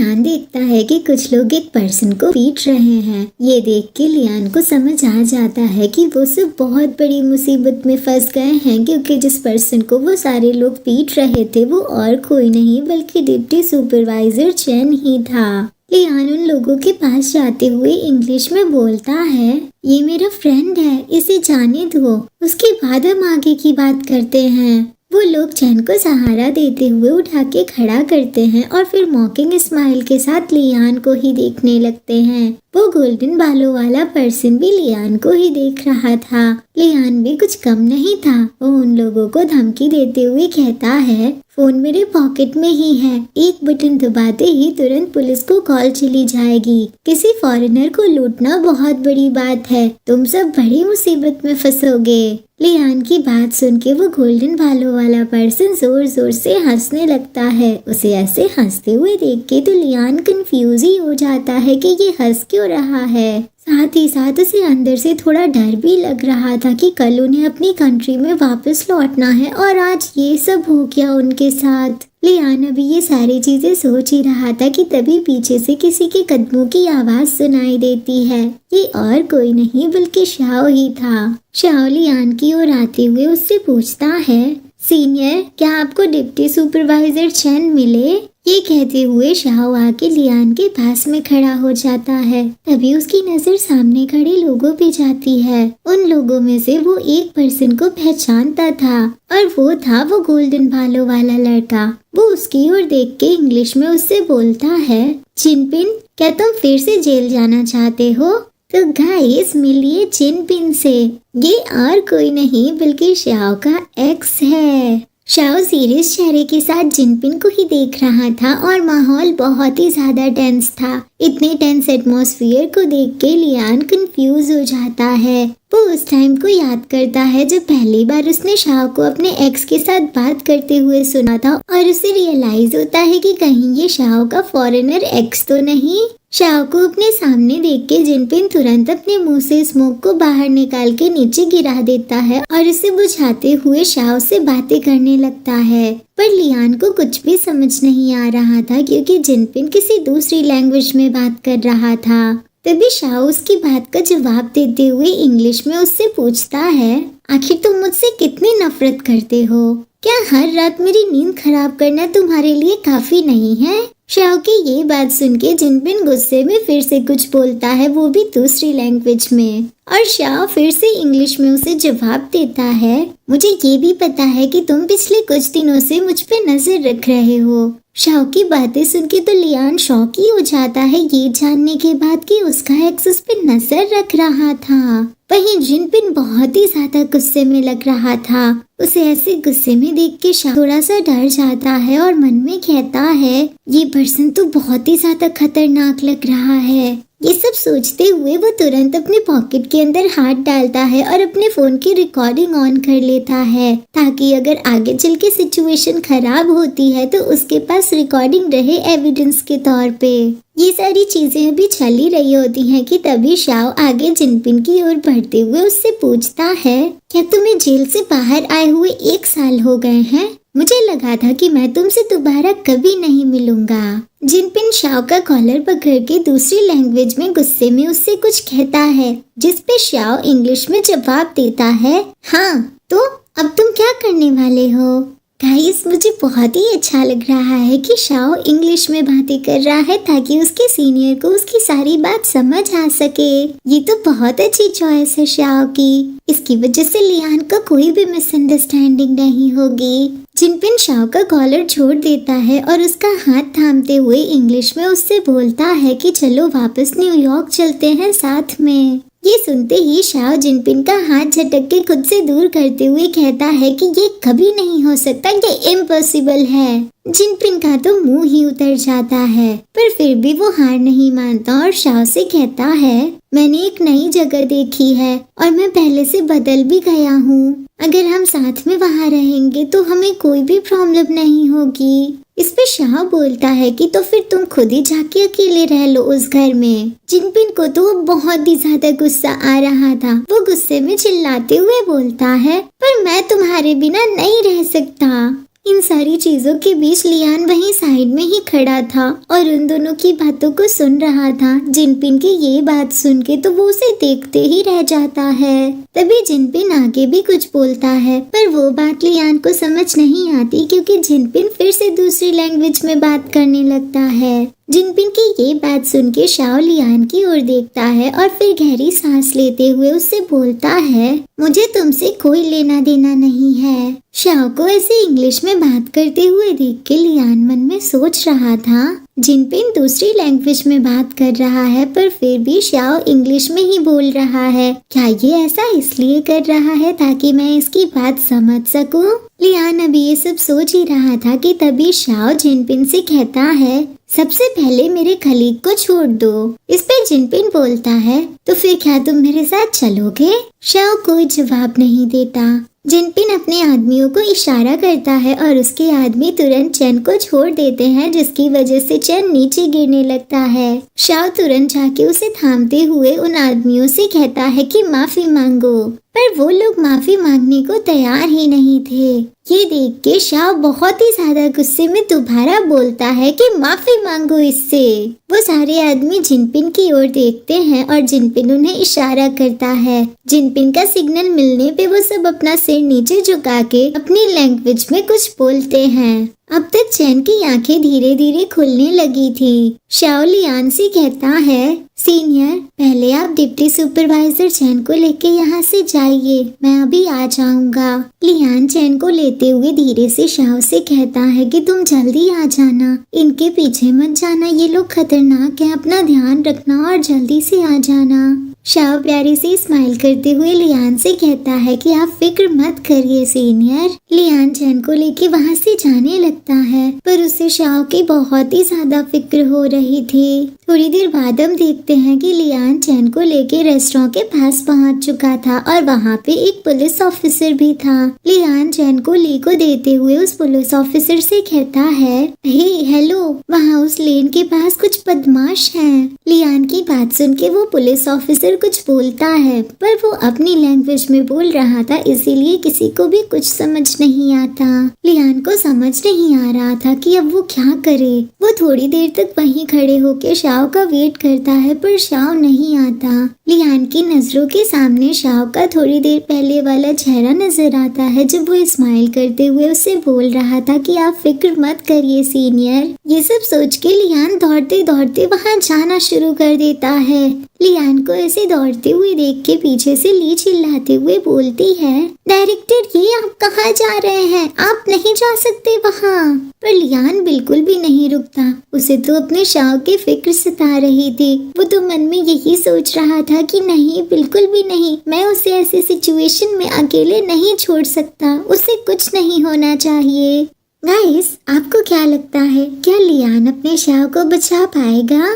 Lian देखता है कि कुछ लोग एक पर्सन को पीट रहे हैं। ये देख के लियान को समझ आ जाता है कि वो सब बहुत बड़ी मुसीबत में फंस गए हैं, क्योंकि जिस पर्सन को वो सारे लोग पीट रहे थे वो और कोई नहीं बल्कि डिप्टी सुपरवाइजर चेन ही था। लियान उन लोगों के पास जाते हुए इंग्लिश में बोलता है, ये मेरा फ्रेंड है, इसे जाने दो, उसके बाद हम आगे की बात करते हैं। वो लोग चैन को सहारा देते हुए उठा के खड़ा करते हैं और फिर मॉकिंग स्माइल के साथ लियान को ही देखने लगते हैं। वो गोल्डन बालों वाला पर्सन भी लियान को ही देख रहा था। लियान भी कुछ कम नहीं था। वो उन लोगों को धमकी देते हुए कहता है, फोन मेरे पॉकेट में ही है, एक बटन दबाते ही तुरंत पुलिस को कॉल चली जाएगी। किसी फॉरेनर को लूटना बहुत बड़ी बात है, तुम सब बड़ी मुसीबत में फंसोगे। लियान की बात सुन के वो गोल्डन बालों वाला पर्सन जोर जोर से हंसने लगता है। उसे ऐसे हंसते हुए देख के तो लियान कंफ्यूज ही हो जाता है कि ये हंस क्यों रहा है। साथ ही साथ उसे अंदर से थोड़ा डर भी लग रहा था कि कल उन्हें अपनी कंट्री में वापस लौटना है और आज ये सब हो गया उनके साथ। लियान अभी ये सारी चीजें सोच ही रहा था कि तभी पीछे से किसी के कदमों की आवाज सुनाई देती है। ये और कोई नहीं बल्कि शाओ ही था। शाओ लियान की ओर आते हुए उससे पूछता है, सीनियर, क्या आपको डिप्टी सुपरवाइजर चेन मिले? ये कहते हुए शाओ आके लियान के पास में खड़ा हो जाता है। तभी उसकी नजर सामने खड़े लोगों पे जाती है। उन लोगों में से वो एक पर्सन को पहचानता था और वो था वो गोल्डन बालों वाला लड़का। वो उसकी ओर देख के इंग्लिश में उससे बोलता है, चिनपिन, क्या तुम फिर से जेल जाना चाहते हो? तो गाइस मिलिए चिनपिन से। ये और कोई नहीं बल्कि शाओ का एक्स है। शाओ सीरियस चेहरे के साथ जिनपिन को ही देख रहा था और माहौल बहुत ही ज्यादा टेंस था। इतने टेंस एटमॉस्फेयर को देख के लियान कंफ्यूज हो जाता है। वो उस टाइम को याद करता है जब पहली बार उसने शाओ को अपने एक्स के साथ बात करते हुए सुना था और उसे रियलाइज होता है कि कहीं ये शाओ का फॉरेनर एक्स तो नहीं। शाओ को अपने सामने देख के जिनपिन तुरंत अपने मुंह से स्मोक को बाहर निकाल के नीचे गिरा देता है और उसे बुझाते हुए शाओ से बातें करने लगता है। पर लियान को कुछ भी समझ नहीं आ रहा था क्योंकि जिनपिन किसी दूसरी लैंग्वेज में बात कर रहा था। तभी शाओ उसकी बात का जवाब देते हुए इंग्लिश में उससे पूछता है, आखिर तुम मुझसे कितनी नफरत करते हो? क्या हर रात मेरी नींद खराब करना तुम्हारे लिए काफी नहीं है? शाओ की ये बात सुन के जिनपिन गुस्से में फिर से कुछ बोलता है, वो भी दूसरी लैंग्वेज में। और शाओ फिर से इंग्लिश में उसे जवाब देता है, मुझे ये भी पता है कि तुम पिछले कुछ दिनों से मुझ पे नजर रख रहे हो। शाओ की बातें सुन के तो लियान शॉक ही हो जाता है ये जानने के बाद कि उसका एक्स उस पे नजर रख रहा था। वहीं जिनपिन बहुत ही ज्यादा गुस्से में लग रहा था। उसे ऐसे गुस्से में देख के शाओ थोड़ा सा डर जाता है और मन में कहता है, ये पर्सन तो बहुत ही ज्यादा खतरनाक लग रहा है। ये सब सोचते हुए वो तुरंत अपने पॉकेट के अंदर हाथ डालता है और अपने फोन की रिकॉर्डिंग ऑन कर लेता है ताकि अगर आगे चल के सिचुएशन खराब होती है तो उसके पास रिकॉर्डिंग रहे एविडेंस के तौर पे। ये सारी चीजें अभी चल ही रही होती हैं कि तभी शाओ आगे जिनपिन की ओर बढ़ते हुए उससे पूछता है, क्या तुम्हें जेल से बाहर आए हुए 1 साल हो गए हैं? मुझे लगा था कि मैं तुमसे दोबारा कभी नहीं मिलूंगा। जिनपिन शाओ का कॉलर पकड़ के दूसरी लैंग्वेज में गुस्से में उससे कुछ कहता है, जिस पे शाओ इंग्लिश में जवाब देता है, हाँ तो अब तुम क्या करने वाले हो? गाइस, मुझे बहुत ही अच्छा लग रहा है कि शाओ इंग्लिश में बातें कर रहा है ताकि उसके सीनियर को उसकी सारी बात समझ आ सके। ये तो बहुत अच्छी चॉइस है शाओ की। इसकी वजह से लियान को कोई भी मिसअंडरस्टैंडिंग नहीं होगी। जिनपिन शाओ का कॉलर छोड़ देता है और उसका हाथ थामते हुए इंग्लिश में उससे बोलता है कि चलो वापस न्यूयॉर्क चलते हैं साथ में। ये सुनते ही शाओ जिनपिन का हाथ झटक के खुद से दूर करते हुए कहता है कि ये कभी नहीं हो सकता, ये इम्पॉसिबल है। जिनपिन का तो मुंह ही उतर जाता है, पर फिर भी वो हार नहीं मानता और शाओ से कहता है, मैंने एक नई जगह देखी है और मैं पहले से बदल भी गया हूँ। अगर हम साथ में वहाँ रहेंगे तो हमें कोई भी प्रॉब्लम नहीं होगी। इस पे शाह बोलता है कि तो फिर तुम खुद ही जाके अकेले रह लो उस घर में। जिनपिन को तो बहुत ही ज्यादा गुस्सा आ रहा था। वो गुस्से में चिल्लाते हुए बोलता है, पर मैं तुम्हारे बिना नहीं रह सकता। इन सारी चीजों के बीच लियान वहीं साइड में ही खड़ा था और उन दोनों की बातों को सुन रहा था। जिनपिन की ये बात सुन के तो वो उसे देखते ही रह जाता है। तभी जिनपिन आगे भी कुछ बोलता है, पर वो बात लियान को समझ नहीं आती क्योंकि जिनपिन फिर से दूसरी लैंग्वेज में बात करने लगता है। जिनपिन की ये बात सुन के शाओ लियान की ओर देखता है और फिर गहरी सांस लेते हुए उससे बोलता है, मुझे तुमसे कोई लेना देना नहीं है। शाओ को ऐसे इंग्लिश में बात करते हुए देख के लियान मन में सोच रहा था, जिनपिन दूसरी लैंग्वेज में बात कर रहा है पर फिर भी शाओ इंग्लिश में ही बोल रहा है। क्या ये ऐसा इसलिए कर रहा है ताकि मैं इसकी बात समझ सकूं? लियान अभी ये सब सोच ही रहा था कि तभी शाओ जिनपिन से कहता है, सबसे पहले मेरे खलीग को छोड़ दो। इस पे जिनपिन बोलता है, तो फिर क्या तुम मेरे साथ चलोगे? शाओ कोई जवाब नहीं देता। जिनपिन अपने आदमियों को इशारा करता है और उसके आदमी तुरंत चैन को छोड़ देते हैं, जिसकी वजह से चैन नीचे गिरने लगता है। शाओ तुरंत जाके उसे थामते हुए उन आदमियों से कहता है कि माफी मांगो, पर वो लोग माफी मांगने को तैयार ही नहीं थे। ये देख के शाओ बहुत ही ज्यादा गुस्से में दोबारा बोलता है कि माफी मांगो इससे। वो सारे आदमी जिनपिन की ओर देखते हैं और जिनपिन उन्हें इशारा करता है। जिनपिन का सिग्नल मिलने पे वो सब अपना सिर नीचे झुका के अपनी लैंग्वेज में कुछ बोलते हैं। अब तक चैन की आंखें धीरे धीरे खुलने लगी थी। शाओ लियान से कहता है, सीनियर, पहले आप डिप्टी सुपरवाइजर चैन को लेके यहाँ से जाइए, मैं अभी आ जाऊंगा। लियान चैन को लेते हुए धीरे से शाओ से कहता है कि तुम जल्दी आ जाना, इनके पीछे मत जाना, ये लोग खतरनाक हैं, अपना ध्यान रखना और जल्दी से आ जाना। शाओ प्यारी से स्माइल करते हुए लियान से कहता है कि आप फिक्र मत करिए सीनियर। लियान चैन को लेके वहाँ से जाने लगता है, पर उसे शाओ की बहुत ही ज्यादा फिक्र हो रही थी। थोड़ी देर बाद हम देखते हैं कि लियान चैन को लेके रेस्टोरेंट के पास पहुंच चुका था और वहाँ पे एक पुलिस ऑफिसर भी था। लियान चैन को ली को देते हुए उस पुलिस ऑफिसर से कहता है, हे हेलो, वहाँ उस लेन के पास कुछ बदमाश हैं। लियान की बात सुन के वो पुलिस ऑफिसर कुछ बोलता है, पर वो अपनी लैंग्वेज में बोल रहा था, इसीलिए किसी को भी कुछ समझ नहीं आता। लियान को समझ नहीं आ रहा था कि अब वो क्या करे। वो थोड़ी देर तक वहीं खड़े होकर शाओ का वेट करता है, पर शाओ नहीं आता। लियान की नजरों के सामने शाओ का थोड़ी देर पहले वाला चेहरा नजर आता है, जब वो स्माइल करते हुए उससे बोल रहा था कि आप फिक्र मत करिए सीनियर। ये सब सोच के लियान दौड़ते दौड़ते वहाँ जाना शुरू कर देता है। लियान को ऐसे दौड़ते हुए देख के पीछे से ली चिल्लाते हुए बोलती है, डायरेक्टर, ये आप कहाँ जा रहे हैं? आप नहीं जा सकते वहाँ। पर लियान बिल्कुल भी नहीं रुकता। उसे तो अपने शाओ की फिक्र सता रही थी। वो तो मन में यही सोच रहा था कि नहीं, बिल्कुल भी नहीं, मैं उसे ऐसी सिचुएशन में अकेले नहीं छोड़ सकता, उसे कुछ नहीं होना चाहिए। गाइस, आपको क्या लगता है, क्या लियान अपने शाओ को बचा पाएगा?